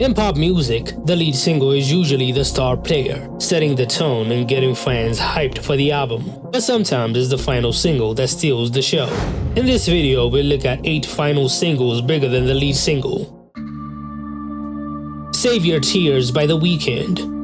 In pop music, the lead single is usually the star player, setting the tone and getting fans hyped for the album. But sometimes it's the final single that steals the show. In this video, we'll look at 8 final singles bigger than the lead single. Save Your Tears by The Weeknd.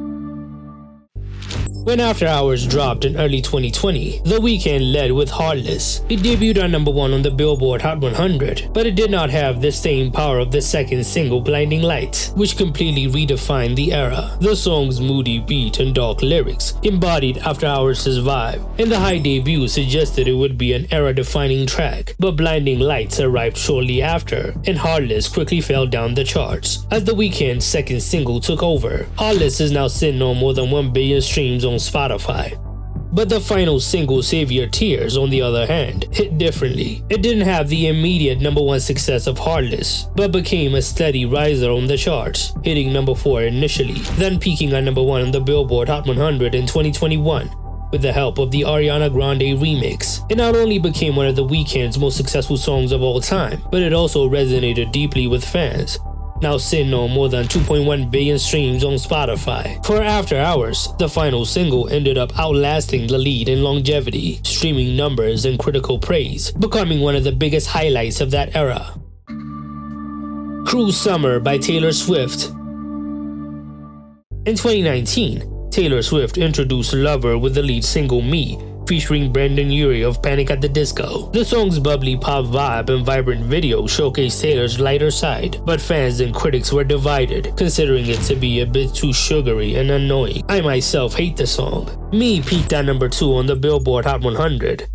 When After Hours dropped in early 2020, The Weeknd led with Heartless. It debuted at number 1 on the Billboard Hot 100, but it did not have the same power of the second single Blinding Lights, which completely redefined the era. The song's moody beat and dark lyrics embodied After Hours' vibe, and the high debut suggested it would be an era-defining track, but Blinding Lights arrived shortly after, and Heartless quickly fell down the charts. As The Weeknd's second single took over, Heartless is now sitting on more than 1 billion streams on Spotify. But the final single, Save Your Tears, on the other hand, hit differently. It didn't have the immediate number 1 success of Heartless, but became a steady riser on the charts, hitting number 4 initially, then peaking at number 1 on the Billboard Hot 100 in 2021. With the help of the Ariana Grande remix. It not only became one of The Weeknd's most successful songs of all time, but it also resonated deeply with fans, now sitting on more than 2.1 billion streams on Spotify. For After Hours, the final single ended up outlasting the lead in longevity, streaming numbers, and critical praise, becoming one of the biggest highlights of that era. Cru Summer by Taylor Swift. In 2019, Taylor Swift introduced Lover with the lead single Me, featuring Brendan Urie of Panic at the Disco. The song's bubbly pop vibe and vibrant video showcased Taylor's lighter side, but fans and critics were divided, considering it to be a bit too sugary and annoying. I myself hate the song. Me peaked at number 2 on the Billboard Hot 100,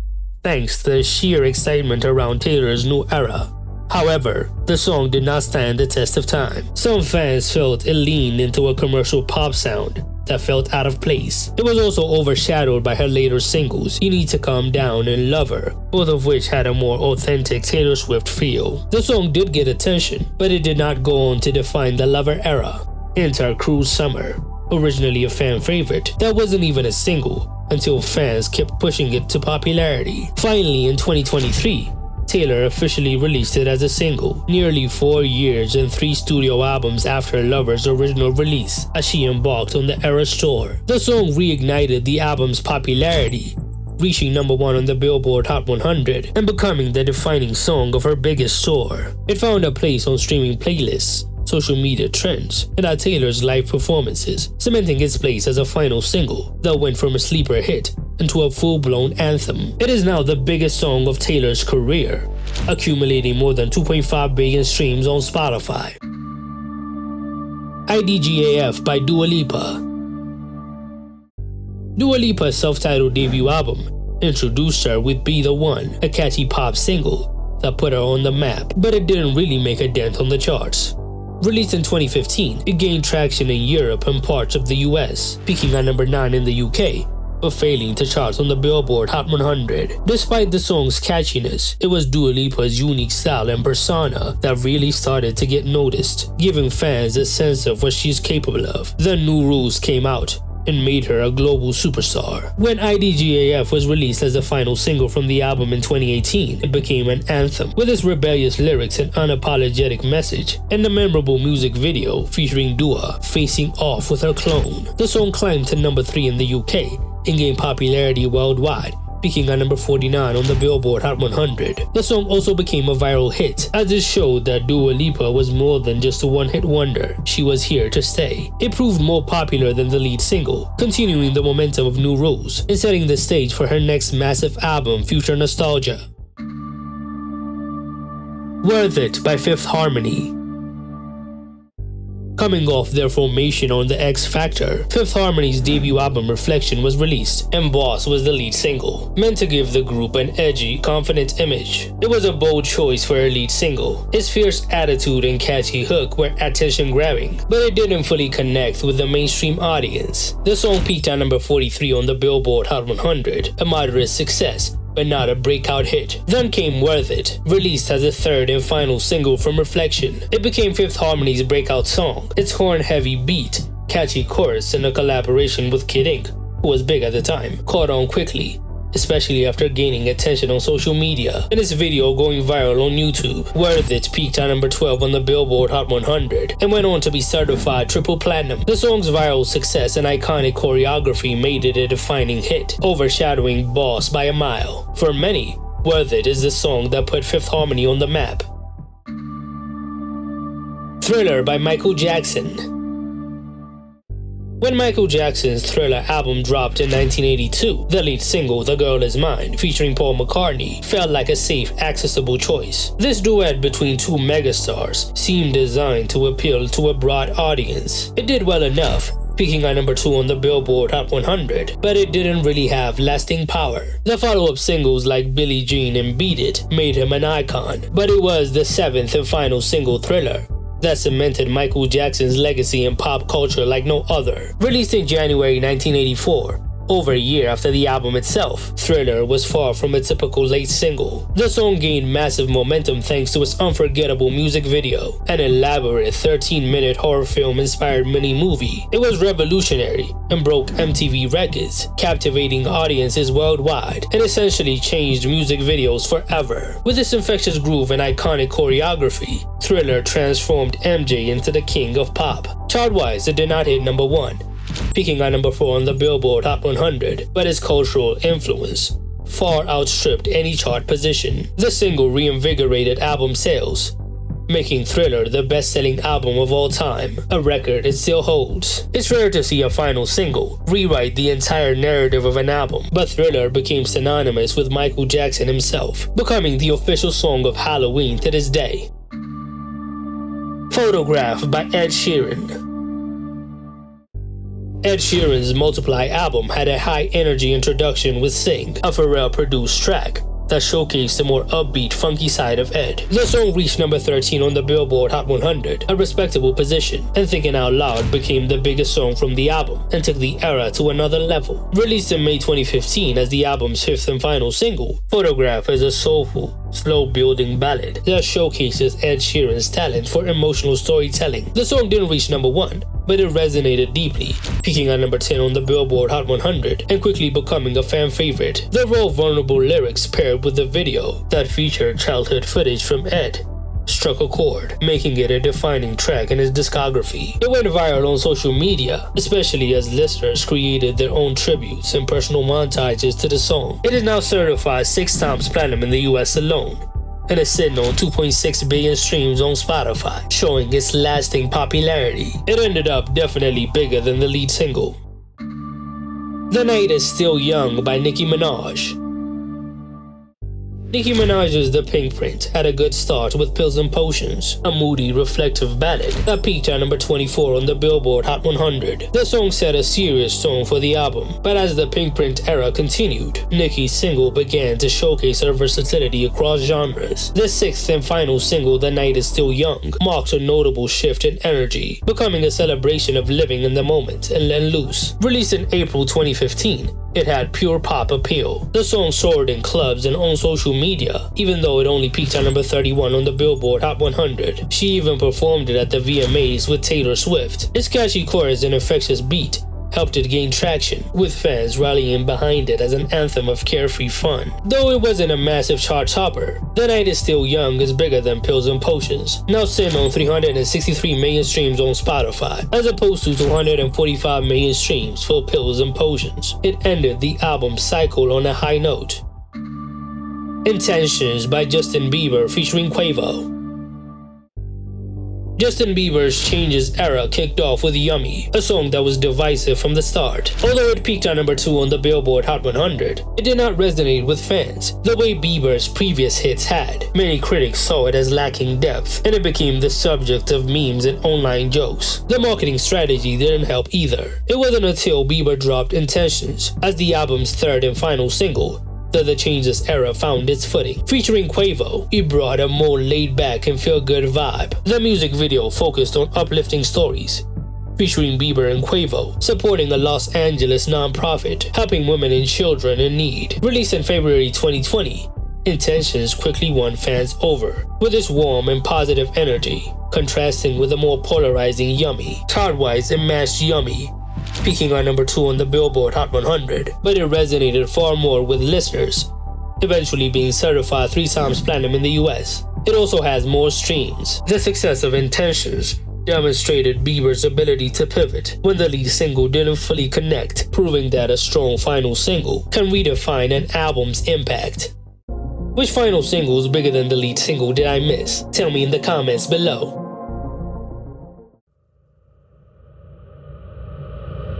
thanks to the sheer excitement around Taylor's new era. However, the song did not stand the test of time. Some fans felt it leaned into a commercial pop sound that felt out of place. It was also overshadowed by her later singles, You Need to Calm Down and Lover, both of which had a more authentic Taylor Swift feel. The song did get attention, but it did not go on to define the Lover era. Enter Cru Summer, originally a fan favorite that wasn't even a single until fans kept pushing it to popularity. Finally, in 2023, Taylor officially released it as a single, nearly 4 years and 3 studio albums after Lover's original release, as she embarked on the Eras Tour. The song reignited the album's popularity, reaching number 1 on the Billboard Hot 100 and becoming the defining song of her biggest tour. It found a place on streaming playlists, social media trends, and at Taylor's live performances, cementing its place as a final single that went from a sleeper hit into a full-blown anthem. It is now the biggest song of Taylor's career, accumulating more than 2.5 billion streams on Spotify. IDGAF by Dua Lipa. Dua Lipa's self-titled debut album introduced her with Be The One, a catchy pop single that put her on the map, but it didn't really make a dent on the charts. Released in 2015, it gained traction in Europe and parts of the US, peaking at number 9 in the UK, but failing to chart on the Billboard Hot 100. Despite the song's catchiness, it was Dua Lipa's unique style and persona that really started to get noticed, giving fans a sense of what she's capable of. The New Rules came out and made her a global superstar. When IDGAF was released as the final single from the album in 2018, it became an anthem, with its rebellious lyrics and unapologetic message, and the memorable music video featuring Dua facing off with her clone. The song climbed to number 3 in the UK and gained popularity worldwide, peaking at number 49 on the Billboard Hot 100. The song also became a viral hit, as it showed that Dua Lipa was more than just a one-hit wonder. She was here to stay. It proved more popular than the lead single, continuing the momentum of New Rules and setting the stage for her next massive album, Future Nostalgia. Worth It by Fifth Harmony. Coming off their formation on The X Factor, Fifth Harmony's debut album Reflection was released, and Boss was the lead single, meant to give the group an edgy, confident image. It was a bold choice for a lead single. Its fierce attitude and catchy hook were attention-grabbing, but it didn't fully connect with the mainstream audience. The song peaked at number 43 on the Billboard Hot 100, a moderate success, but not a breakout hit. Then came Worth It, released as the third and final single from Reflection. It became Fifth Harmony's breakout song. Its horn-heavy beat, catchy chorus, and a collaboration with Kid Ink, who was big at the time, caught on quickly, especially after gaining attention on social media and its video going viral on YouTube. Worth It peaked at number 12 on the Billboard Hot 100 and went on to be certified triple platinum. The song's viral success and iconic choreography made it a defining hit, overshadowing Boss by a mile. For many, Worth It is the song that put Fifth Harmony on the map. Thriller by Michael Jackson. When Michael Jackson's Thriller album dropped in 1982, the lead single The Girl Is Mine, featuring Paul McCartney, felt like a safe, accessible choice. This duet between two megastars seemed designed to appeal to a broad audience. It did well enough, peaking at number 2 on the Billboard Hot 100, but it didn't really have lasting power. The follow-up singles like Billie Jean and Beat It made him an icon, but it was the 7th and final single, Thriller, that cemented Michael Jackson's legacy in pop culture like no other. Released in January 1984, over a year after the album itself, Thriller was far from a typical late single. The song gained massive momentum thanks to its unforgettable music video, an elaborate 13-minute horror film-inspired mini-movie. It was revolutionary and broke MTV records, captivating audiences worldwide, and essentially changed music videos forever. With its infectious groove and iconic choreography, Thriller transformed MJ into the king of pop. Chart-wise, it did not hit number 1, peaking at number 4 on the Billboard Hot 100, but its cultural influence far outstripped any chart position. The single reinvigorated album sales, making Thriller the best-selling album of all time, a record it still holds. It's rare to see a final single rewrite the entire narrative of an album, but Thriller became synonymous with Michael Jackson himself, becoming the official song of Halloween to this day. Photograph by Ed Sheeran. Ed Sheeran's Multiply album had a high-energy introduction with Sing, a Pharrell-produced track that showcased the more upbeat, funky side of Ed. The song reached number 13 on the Billboard Hot 100, a respectable position, and Thinking Out Loud became the biggest song from the album and took the era to another level. Released in May 2015 as the album's 5th and final single, Photograph is a soulful, slow-building ballad that showcases Ed Sheeran's talent for emotional storytelling. The song didn't reach number 1, but it resonated deeply, peaking at number 10 on the Billboard Hot 100 and quickly becoming a fan favorite. The raw, vulnerable lyrics paired with the video that featured childhood footage from Ed struck a chord, making it a defining track in his discography. It went viral on social media, especially as listeners created their own tributes and personal montages to the song. It is now certified 6 times platinum in the US alone, and is sitting on 2.6 billion streams on Spotify, showing its lasting popularity. It ended up definitely bigger than the lead single. The Night Is Still Young by Nicki Minaj. Nicki Minaj's The Pink Print had a good start with Pills and Potions, a moody, reflective ballad that peaked at number 24 on the Billboard Hot 100. The song set a serious tone for the album, but as the Pink Print era continued, Nicki's single began to showcase her versatility across genres. The 6th and final single, The Night Is Still Young, marked a notable shift in energy, becoming a celebration of living in the moment and letting loose. Released in April 2015, it had pure pop appeal. The song soared in clubs and on social media, even though it only peaked at number 31 on the Billboard Hot 100. She even performed it at the VMAs with Taylor Swift. Its catchy chorus and infectious beat helped it gain traction, with fans rallying behind it as an anthem of carefree fun. Though it wasn't a massive chart topper, The Night Is Still Young is bigger than Pills and Potions, now sitting on 363 million streams on Spotify, as opposed to 245 million streams for Pills and Potions. It ended the album's cycle on a high note. Intentions by Justin Bieber featuring Quavo. Justin Bieber's Changes era kicked off with Yummy, a song that was divisive from the start. Although it peaked at number 2 on the Billboard Hot 100, it did not resonate with fans the way Bieber's previous hits had. Many critics saw it as lacking depth, and it became the subject of memes and online jokes. The marketing strategy didn't help either. It wasn't until Bieber dropped Intentions as the album's 3rd and final single that the Changes era found its footing. Featuring Quavo, it brought a more laid-back and feel-good vibe. The music video focused on uplifting stories, featuring Bieber and Quavo supporting a Los Angeles nonprofit helping women and children in need. Released in February 2020, Intentions quickly won fans over, with its warm and positive energy, contrasting with the more polarizing Yummy. Chart-wise, it matched Yummy, peaking at number 2 on the Billboard Hot 100, but it resonated far more with listeners, eventually being certified 3 times platinum in the US. It also has more streams. The success of Intentions demonstrated Bieber's ability to pivot when the lead single didn't fully connect, proving that a strong final single can redefine an album's impact. Which final single is bigger than the lead single did I miss? Tell me in the comments below.